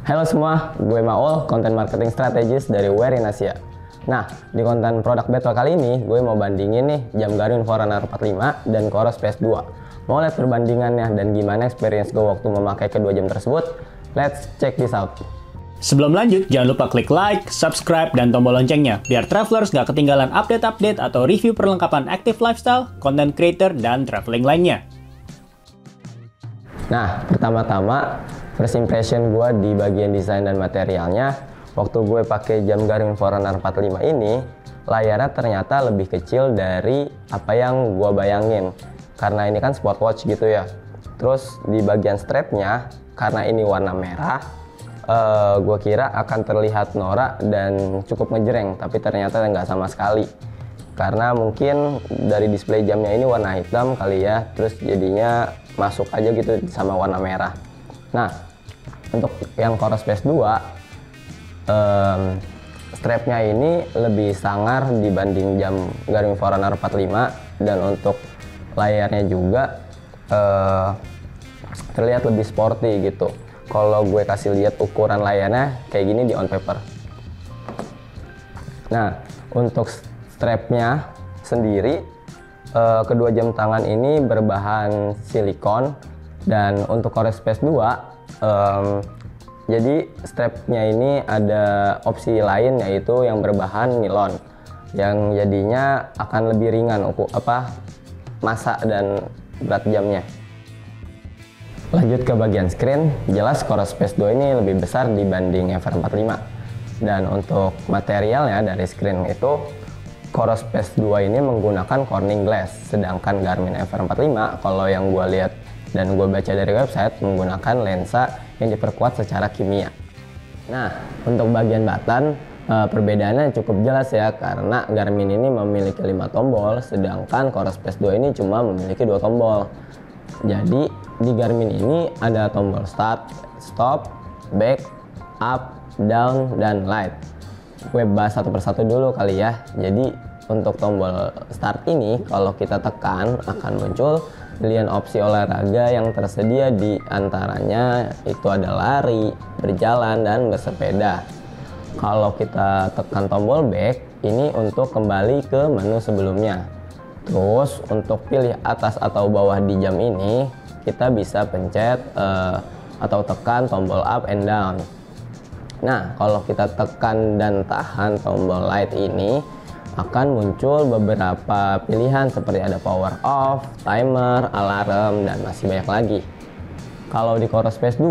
Halo semua, gue Maul, konten marketing strategis dari Wear in Asia. Nah, di konten produk battle kali ini, gue mau bandingin nih jam Garmin Forerunner 45 dan Coros PS2. Mau lihat perbandingannya dan gimana experience gue waktu memakai kedua jam tersebut? Let's check this out. Sebelum lanjut, jangan lupa klik like, subscribe, dan tombol loncengnya, biar travelers nggak ketinggalan update-update atau review perlengkapan active lifestyle, content creator, dan traveling lainnya. Nah, pertama-tama, first impression gue di bagian desain dan materialnya, waktu gue pakai jam Garmin Forerunner 45 ini, layarnya ternyata lebih kecil dari apa yang gue bayangin. Karena ini kan smartwatch gitu ya. Terus di bagian strapnya, karena ini warna merah, gue kira akan terlihat norak dan cukup ngejreng, tapi ternyata nggak sama sekali. Karena mungkin dari display jamnya ini warna hitam kali ya, terus jadinya masuk aja gitu sama warna merah. Nah, untuk yang Coros PS2, strapnya ini lebih sangar dibanding jam Garmin Forerunner 45, dan untuk layarnya juga terlihat lebih sporty gitu. Kalau gue kasih lihat ukuran layarnya kayak gini di on paper. Nah, untuk strapnya sendiri, kedua jam tangan ini berbahan silikon, dan untuk Coros PS2 jadi strapnya ini ada opsi lain, yaitu yang berbahan nilon, yang jadinya akan lebih ringan massa dan berat jamnya. Lanjut ke bagian screen, jelas Coros PS2 ini lebih besar dibanding FR45, dan untuk materialnya dari screen itu Coros PS2 ini menggunakan Corning Glass, sedangkan Garmin FR45 kalau yang gue lihat dan gue baca dari website menggunakan lensa yang diperkuat secara kimia. Nah, untuk bagian button perbedaannya cukup jelas ya, karena Garmin ini memiliki 5 tombol, sedangkan Coros PS2 ini cuma memiliki 2 tombol. Jadi di Garmin ini ada tombol start, stop, back, up, down, dan light. Gue bahas satu persatu dulu kali ya. Jadi untuk tombol start ini kalau kita tekan akan muncul pilihan opsi olahraga yang tersedia, di antaranya itu ada lari, berjalan, dan bersepeda. Kalau kita tekan tombol back, ini untuk kembali ke menu sebelumnya. Terus untuk pilih atas atau bawah di jam ini, kita bisa pencet atau tekan tombol up and down. Nah, kalau kita tekan dan tahan tombol light ini, akan muncul beberapa pilihan seperti ada power off, timer, alarm, dan masih banyak lagi. Kalau di Coros PS2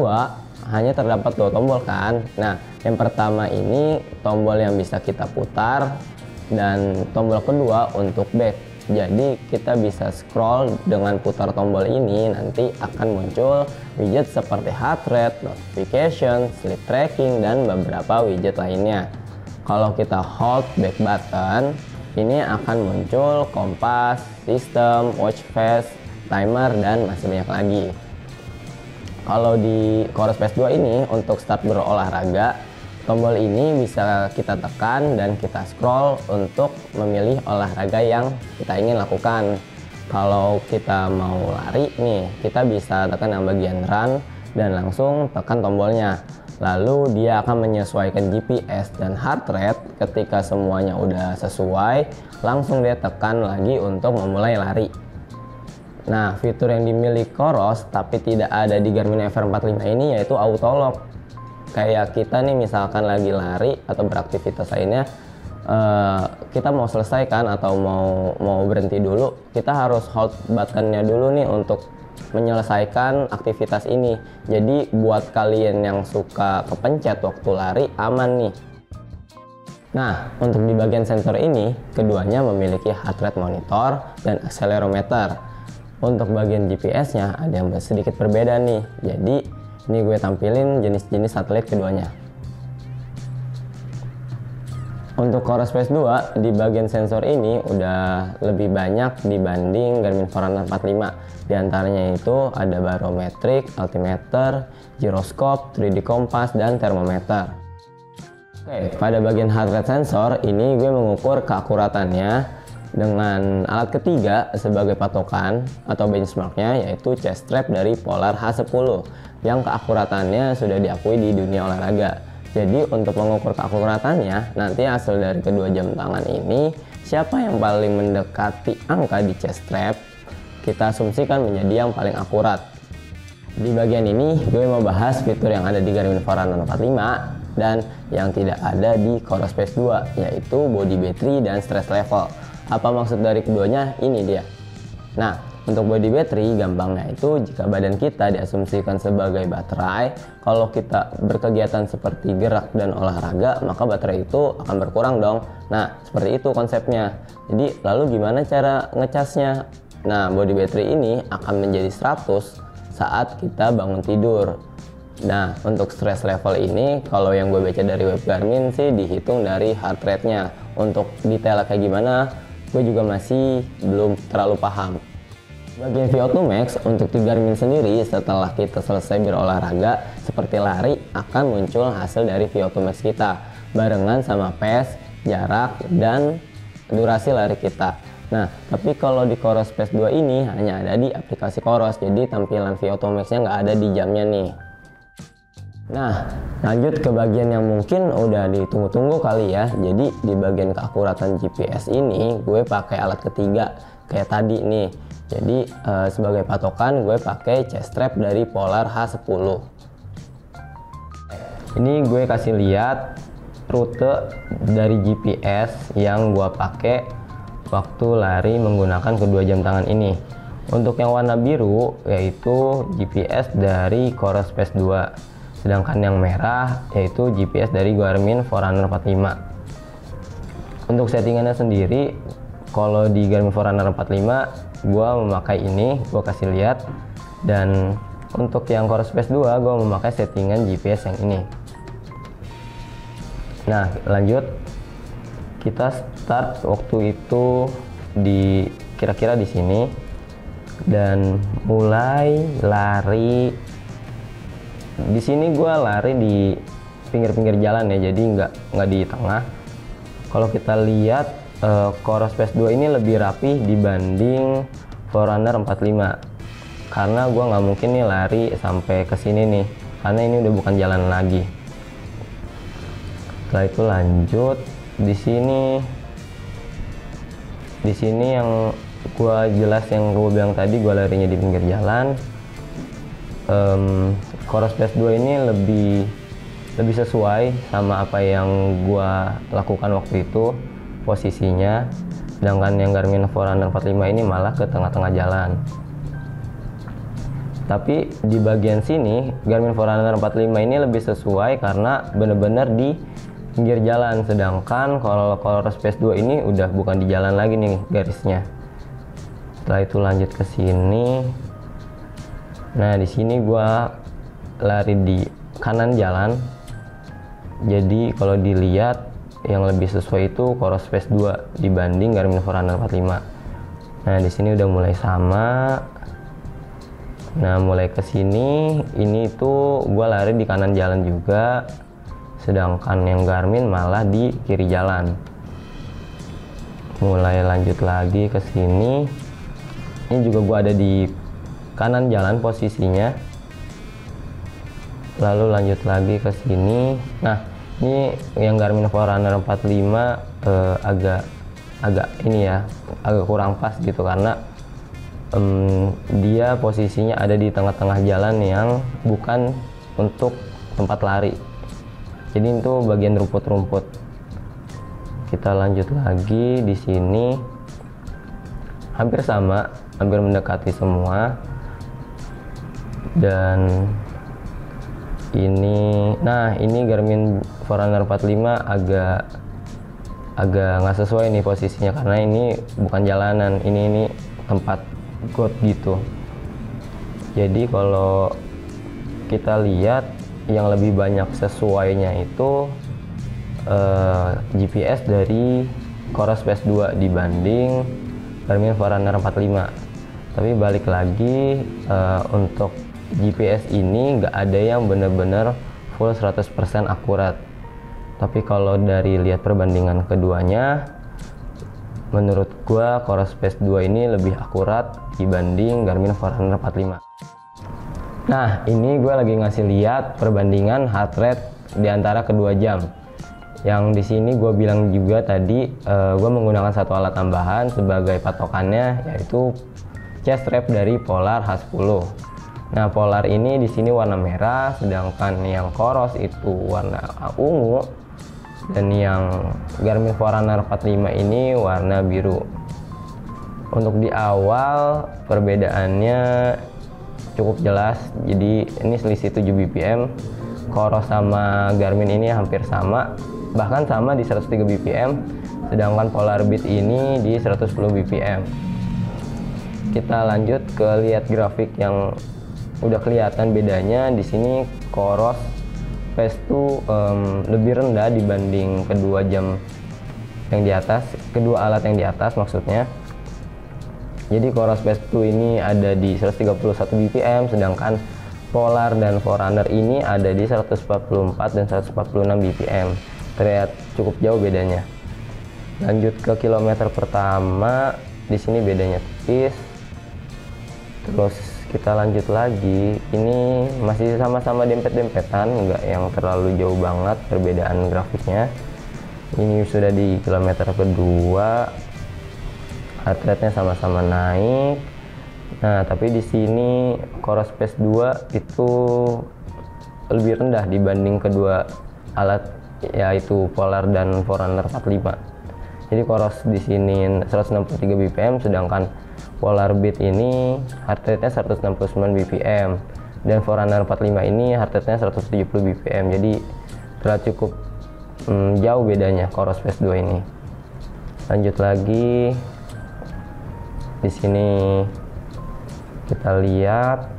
hanya terdapat 2 tombol kan. Nah, yang pertama ini tombol yang bisa kita putar, dan tombol kedua untuk back. Jadi kita bisa scroll dengan putar tombol ini, nanti akan muncul widget seperti heart rate, notification, sleep tracking, dan beberapa widget lainnya. Kalau kita hold back button, ini akan muncul kompas, sistem, watch face, timer, dan masih banyak lagi. Kalau di Coros PS2 ini untuk start berolahraga, tombol ini bisa kita tekan dan kita scroll untuk memilih olahraga yang kita ingin lakukan. Kalau kita mau lari nih, kita bisa tekan yang bagian run dan langsung tekan tombolnya. Lalu dia akan menyesuaikan GPS dan heart rate. Ketika semuanya udah sesuai, langsung dia tekan lagi untuk memulai lari. Nah, fitur yang dimiliki Coros tapi tidak ada di Garmin FR45 ini yaitu auto lock. Kayak kita nih misalkan lagi lari atau beraktivitas lainnya, kita mau selesaikan atau mau berhenti dulu, kita harus hold buttonnya dulu nih untuk menyelesaikan aktivitas ini. Jadi buat kalian yang suka kepencet waktu lari, aman nih. Nah, untuk di bagian sensor ini, keduanya memiliki heart rate monitor dan accelerometer. Untuk bagian GPS-nya ada yang sedikit berbeda nih. Jadi ini gue tampilin jenis-jenis satelit keduanya. Untuk Coros PS2 di bagian sensor ini udah lebih banyak dibanding Garmin Forerunner 45. Di antaranya itu ada barometrik, altimeter, giroskop, 3D kompas, dan termometer. Oke, pada bagian heart rate sensor ini gue mengukur keakuratannya dengan alat ketiga sebagai patokan atau benchmarknya, yaitu chest strap dari Polar H10. yang keakuratannya sudah diakui di dunia olahraga. Jadi untuk mengukur keakuratannya, nanti hasil dari kedua jam tangan ini, siapa yang paling mendekati angka di chest strap, kita asumsikan menjadi yang paling akurat. Di bagian ini gue mau bahas fitur yang ada di Garmin Forerunner 45 dan yang tidak ada di CoreSpace 2, yaitu body battery dan stress level. Apa maksud dari keduanya? Ini dia. Nah, untuk body battery gampangnya itu jika badan kita diasumsikan sebagai baterai, kalau kita berkegiatan seperti gerak dan olahraga, maka baterai itu akan berkurang dong. Nah, seperti itu konsepnya. Jadi lalu gimana cara ngecasnya? Nah, body battery ini akan menjadi 100 saat kita bangun tidur. Nah, untuk stress level ini kalau yang gue baca dari web Garmin sih dihitung dari heart rate-nya. Untuk detailnya kayak gimana, gue juga masih belum terlalu paham. Bagian VO2 max untuk di Garmin sendiri, setelah kita selesai berolahraga seperti lari, akan muncul hasil dari VO2 max kita barengan sama pace, jarak, dan durasi lari kita. Nah, tapi kalau di CoreSpace 2 ini hanya ada di aplikasi Coros, jadi tampilan VO2 max-nya nggak ada di jamnya nih. Nah, lanjut ke bagian yang mungkin udah ditunggu-tunggu kali ya. Jadi di bagian keakuratan GPS ini gue pakai alat ketiga kayak tadi nih. Jadi sebagai patokan gue pakai chest strap dari Polar H10. Ini gue kasih lihat rute dari GPS yang gue pakai waktu lari menggunakan kedua jam tangan ini. Untuk yang warna biru yaitu GPS dari CoreSpace 2, sedangkan yang merah yaitu GPS dari Garmin Forerunner 45. Untuk settingannya sendiri, kalau di Garmin Forerunner 45 gua memakai ini, gua kasih lihat, dan untuk yang CoreSpace 2 gua memakai settingan GPS yang ini. Nah, lanjut kita start waktu itu di kira-kira di sini dan mulai lari. Di sini gue lari di pinggir-pinggir jalan ya, jadi nggak di tengah. Kalau kita lihat CoreSpace 2 ini lebih rapih dibanding Forerunner 45, karena gue nggak mungkin nih lari sampai ke sini nih, karena ini udah bukan jalan lagi. Setelah itu lanjut di sini yang gua jelas yang gua bilang tadi, gua larinya di pinggir jalan. CoreSpace 2 ini lebih sesuai sama apa yang gua lakukan waktu itu posisinya, sedangkan yang Garmin Forerunner 45 ini malah ke tengah-tengah jalan. Tapi di bagian sini Garmin Forerunner 45 ini lebih sesuai karena bener-bener di pinggir jalan, sedangkan kalau CoreSpace 2 ini udah bukan di jalan lagi nih garisnya. Setelah itu lanjut ke sini. Nah, di sini gua lari di kanan jalan. Jadi kalau dilihat yang lebih sesuai itu CoreSpace 2 dibanding Garmin Forerunner 45. Nah, di sini udah mulai sama. Nah, mulai ke sini ini tuh gua lari di kanan jalan juga, sedangkan yang Garmin malah di kiri jalan. Mulai lanjut lagi ke sini. Ini juga gua ada di kanan jalan posisinya. Lalu lanjut lagi ke sini. Nah, ini yang Garmin Forerunner 45 agak ini ya, agak kurang pas gitu karena dia posisinya ada di tengah-tengah jalan yang bukan untuk tempat lari. Jadi itu bagian rumput-rumput. Kita lanjut lagi di sini. Hampir sama, hampir mendekati semua. Dan ini, nah ini Garmin Forerunner 45 agak nggak sesuai nih posisinya karena ini bukan jalanan, ini tempat got gitu. Jadi kalau kita lihat yang lebih banyak sesuainya itu GPS dari CoreSpace 2 dibanding Garmin Forerunner 45. Tapi balik lagi, untuk GPS ini nggak ada yang benar-benar full 100% akurat. Tapi kalau dari lihat perbandingan keduanya, menurut gua CoreSpace 2 ini lebih akurat dibanding Garmin Forerunner 45. Nah, ini gue lagi ngasih lihat perbandingan heart rate di antara kedua jam. Yang di sini gue bilang juga tadi, gue menggunakan satu alat tambahan sebagai patokannya, yaitu chest strap dari Polar H10. Nah, Polar ini di sini warna merah, sedangkan yang Coros itu warna ungu, dan yang Garmin Forerunner 45 ini warna biru. Untuk di awal perbedaannya cukup jelas, jadi ini selisih 7 bpm. Coros sama Garmin ini hampir sama, bahkan sama di 103 bpm, sedangkan Polar Beat ini di 110 bpm. Kita lanjut ke lihat grafik yang udah kelihatan bedanya. Di sini Coros pace tuh lebih rendah dibanding kedua jam yang di atas, kedua alat yang di atas maksudnya. Jadi Coros pace 2 ini ada di 131 bpm, sedangkan Polar dan Forerunner ini ada di 144 dan 146 bpm. Terlihat cukup jauh bedanya. Lanjut ke kilometer pertama, di sini bedanya tipis. Terus kita lanjut lagi, ini masih sama-sama dempet-dempetan, nggak yang terlalu jauh banget perbedaan grafiknya. Ini sudah di kilometer kedua, heart rate-nya sama-sama naik. Nah, tapi di sini Coros Pace 2 itu lebih rendah dibanding kedua alat, yaitu Polar dan Forerunner 45. Jadi Coros di sini 163 bpm, sedangkan Polar Beat ini heart rate-nya 169 bpm, dan Forerunner 45 ini heart rate-nya 170 bpm. Jadi telah cukup jauh bedanya Coros Pace 2 ini. Lanjut lagi, di sini kita lihat,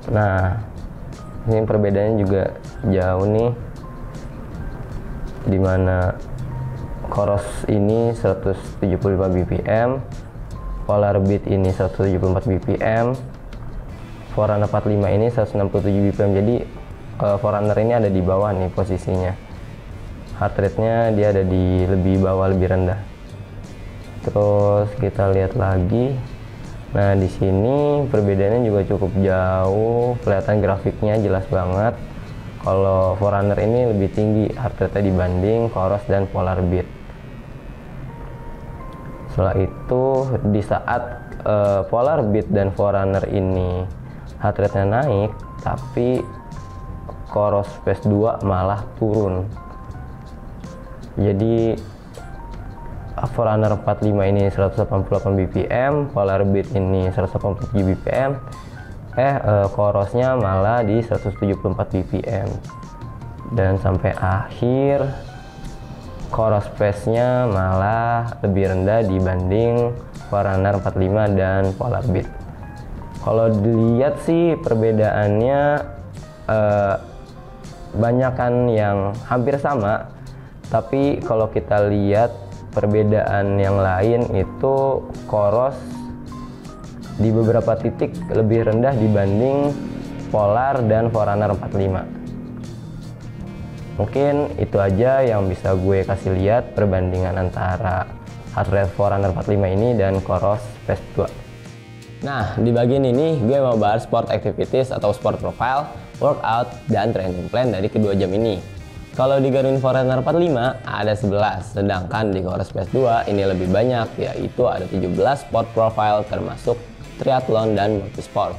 nah ini perbedaannya juga jauh nih, dimana Coros ini 175 bpm, Polar Beat ini 174 bpm, Forerunner 45 ini 167 bpm. Jadi Forerunner ini ada di bawah nih posisinya, heart rate-nya dia ada di lebih bawah, lebih rendah. Terus kita lihat lagi. Nah, di sini perbedaannya juga cukup jauh, kelihatan grafiknya jelas banget. Kalau Forerunner ini lebih tinggi heart rate-nya dibanding Coros dan Polar Beat. Setelah itu, di saat Polar Beat dan Forerunner ini heart rate-nya naik, tapi Coros Pace 2 malah turun. Jadi Forerunner 45 ini 188 bpm, Polar Beat ini 187 bpm, Corosnya malah di 174 bpm. Dan sampai akhir Coros Pace-nya malah lebih rendah dibanding Forerunner 45 dan Polar Beat. Kalau dilihat sih perbedaannya banyakan yang hampir sama, tapi kalau kita lihat perbedaan yang lain itu Coros di beberapa titik lebih rendah dibanding Polar dan Forerunner 45. Mungkin itu aja yang bisa gue kasih lihat perbandingan antara heart rate Forerunner 45 ini dan Coros Pace 2. Nah, di bagian ini gue mau bahas sport activities atau sport profile, workout, dan training plan dari kedua jam ini. Kalau di Garmin Forerunner 45 ada 11, sedangkan di Coros Pace 2 ini lebih banyak, yaitu ada 17 sport profile termasuk triathlon dan multisport.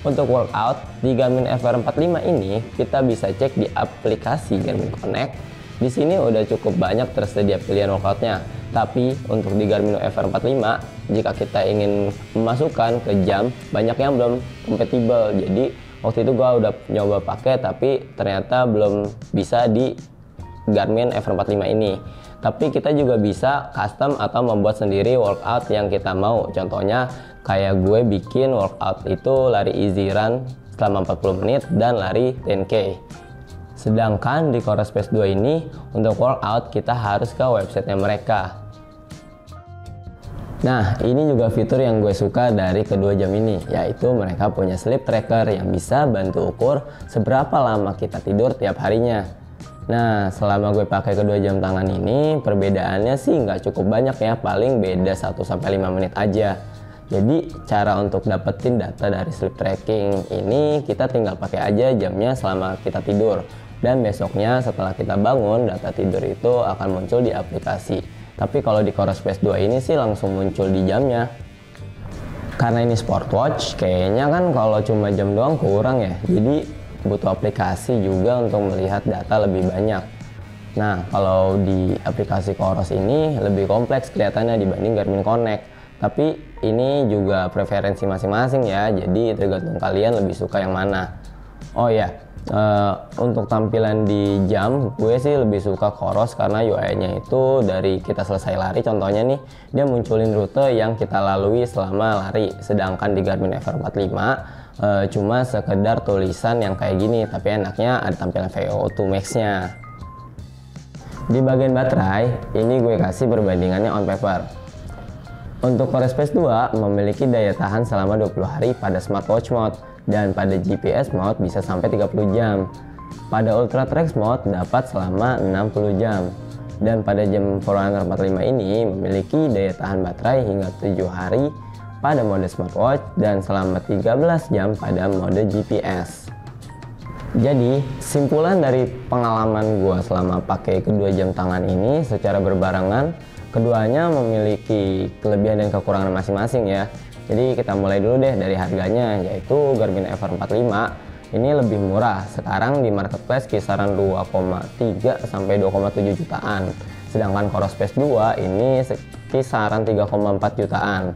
Untuk workout, di Garmin FR45 ini kita bisa cek di aplikasi Garmin Connect. Di sini udah cukup banyak tersedia pilihan workoutnya. Tapi untuk di Garmin FR45, jika kita ingin memasukkan ke jam, banyak yang belum kompatibel. Jadi waktu itu gua udah nyoba pakai, tapi ternyata belum bisa di Garmin FR45 ini. Tapi kita juga bisa custom atau membuat sendiri workout yang kita mau. Contohnya kayak gue bikin workout itu lari easy run selama 40 menit dan lari 10K. Sedangkan di Coros Pace 2 ini untuk workout kita harus ke websitenya mereka. Nah, ini juga fitur yang gue suka dari kedua jam ini, yaitu mereka punya sleep tracker yang bisa bantu ukur seberapa lama kita tidur tiap harinya. Nah, selama gue pakai kedua jam tangan ini, perbedaannya sih nggak cukup banyak ya, paling beda 1-5 menit aja. Jadi cara untuk dapetin data dari sleep tracking ini kita tinggal pakai aja jamnya selama kita tidur. Dan besoknya setelah kita bangun, data tidur itu akan muncul di aplikasi. Tapi kalau di Coros Space 2 ini sih langsung muncul di jamnya. Karena ini smartwatch, kayaknya kan kalau cuma jam doang kurang ya. Jadi butuh aplikasi juga untuk melihat data lebih banyak. Nah, kalau di aplikasi Coros ini lebih kompleks kelihatannya dibanding Garmin Connect. Tapi ini juga preferensi masing-masing ya, jadi tergantung kalian lebih suka yang mana. Oh ya, untuk tampilan di jam, gue sih lebih suka Coros karena UI-nya itu dari kita selesai lari, contohnya nih, dia munculin rute yang kita lalui selama lari. Sedangkan di Garmin FR45 cuma sekedar tulisan yang kayak gini, tapi enaknya ada tampilan VO2 Max-nya. Di bagian baterai, ini gue kasih perbandingannya on paper. Untuk Coros Space 2 memiliki daya tahan selama 20 hari pada smartwatch mode dan pada GPS mode bisa sampai 30 jam. Pada Ultra Trax mode dapat selama 60 jam. Dan pada jam Forerunner 45 ini memiliki daya tahan baterai hingga 7 hari pada mode smartwatch dan selama 13 jam pada mode GPS. Jadi, simpulan dari pengalaman gue selama pakai kedua jam tangan ini secara berbarengan, keduanya memiliki kelebihan dan kekurangan masing-masing ya. Jadi kita mulai dulu deh dari harganya, yaitu Garmin FR45 ini lebih murah. Sekarang di marketplace kisaran 2,3 sampai 2,7 jutaan. Sedangkan Coros Space 2 ini kisaran 3,4 jutaan.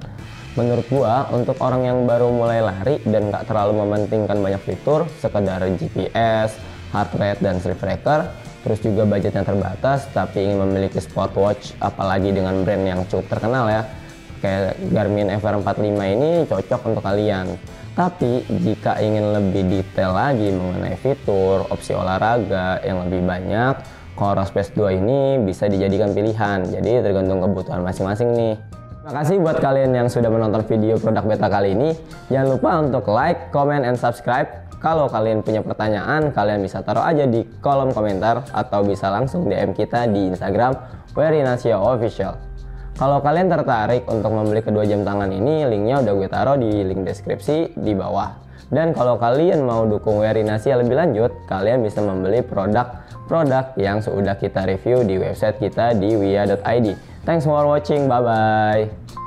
Menurut gua untuk orang yang baru mulai lari dan nggak terlalu mementingkan banyak fitur, sekedar GPS, heart rate dan sleep tracker, terus juga budgetnya terbatas tapi ingin memiliki smartwatch apalagi dengan brand yang cukup terkenal ya, kayak Garmin FR45 ini cocok untuk kalian. Tapi jika ingin lebih detail lagi mengenai fitur, opsi olahraga yang lebih banyak, Coros Space 2 ini bisa dijadikan pilihan, jadi tergantung kebutuhan masing-masing nih. Terima kasih buat kalian yang sudah menonton video produk beta kali ini. Jangan lupa untuk like, comment, and subscribe. Kalau kalian punya pertanyaan, kalian bisa taruh aja di kolom komentar atau bisa langsung DM kita di Instagram Werinasio Official. Kalau kalian tertarik untuk membeli kedua jam tangan ini, linknya udah gue taruh di link deskripsi di bawah. Dan kalau kalian mau dukung Werinasio lebih lanjut, kalian bisa membeli produk-produk yang sudah kita review di website kita di wia.id. Thanks for watching, bye-bye.